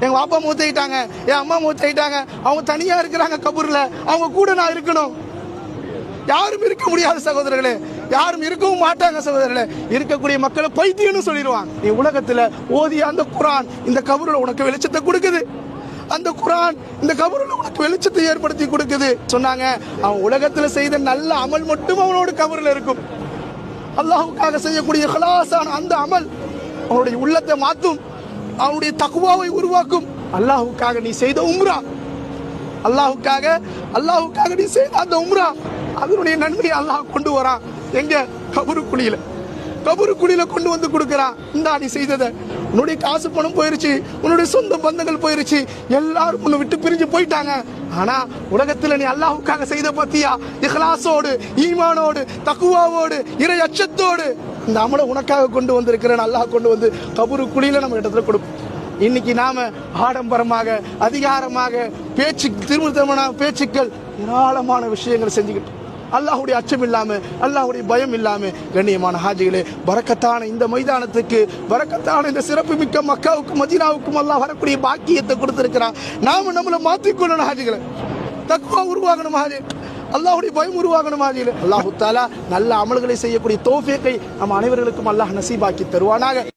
எங்க பாப்பா மூத்தாயிட்டாங்க, என் அம்மா மூத்தாயிட்டாங்க, அவங்க தனியா இருக்கிறாங்க கபூர்ல, அவங்க கூட நான் இருக்கணும். யாரும் இருக்க முடியாது சகோதரர்களே, யாரும் இருக்கவும் மாட்டாங்க சகோதரர்களே. இருக்கக்கூடிய மக்களை பைத்தியம்னு சொல்லிடுவாங்க. நீ உலகத்துல ஓதிய அந்த குர்ஆன் இந்த கபூர்ல உனக்கு வெளிச்சத்தை கொடுக்குது. அந்த குர்ஆன் இந்த கபூர்ல உனக்கு வெளிச்சத்தை ஏற்படுத்தி கொடுக்குது சொன்னாங்க. அவன் உலகத்துல செய்த நல்ல அமல் மட்டும் அவனோட கபூர்ல இருக்கும். அல்லாஹ்வுக்காக செய்யக்கூடிய இஹ்லாஸான அந்த அமல் அவனுடைய உள்ளத்தை மாற்றும், அவனுடைய தக்வாவை உருவாக்கும். அல்லாஹ்வுக்காக நீ செய்த உம்ரா, அல்லாஹ்வுக்காக நீ செய்த அந்த உம்ரா, அதனுடைய நன்மையை அல்லாஹ் கொண்டு வரான். எங்க? கபூருக்குழியில கொண்டு வந்து கொடுக்கிறான். இந்தா நீ செய்தத, உன்னுடைய காசு பணம் போயிருச்சு, உன்னுடைய சொந்த பந்தங்கள் போயிருச்சு, எல்லாரும் உன்னை விட்டு பிரிஞ்சு போயிட்டாங்க. ஆனா உலகத்துல நீ அல்லாஹ்வுக்காக செய்த பத்தியா, இஹ்லாஸோடு, ஈமானோடு, தக்வாவோடு, இறை அச்சத்தோடு இந்த அமலை உனக்காக கொண்டு வந்திருக்கிறேன். அல்லாஹ் கொண்டு வந்து கபூருக்குழியில நம்ம இடத்துல கொடுப்போம். இன்னைக்கு நாம ஆடம்பரமாக, அதிகாரமாக, திருமணமான பேச்சுக்கள், ஏராளமான விஷயங்கள் செஞ்சுக்கிட்டு அல்லாஹ்வுடைய அச்சம் இல்லாம, அல்லாஹ்வுடைய பயம் இல்லாம, கண்ணியமான ஹாஜிகளே, பரக்கத்தான இந்த மைதானத்துக்கு, பரக்கத்தான இந்த சிறப்பு மிக்க மக்காவுக்கும் மதீனாவுக்கும் அல்லாஹ் வரக்கூடிய பாக்கியத்தை கொடுத்திருக்கிறான். நாம நம்மளை மாற்றிக்கொள்ளணும் ஹாஜிகளை, தக்வா உருவாகணும் ஹாஜி, அல்லாஹ்வுடைய பயம் உருவாகணும் ஹாஜிகளே. அல்லாஹ் தஆலா நல்ல அமல்களை செய்யக்கூடிய தௌஃபீக்கை நம் அனைவர்களுக்கும் அல்லாஹ் நசீபாக்கி தருவானாக.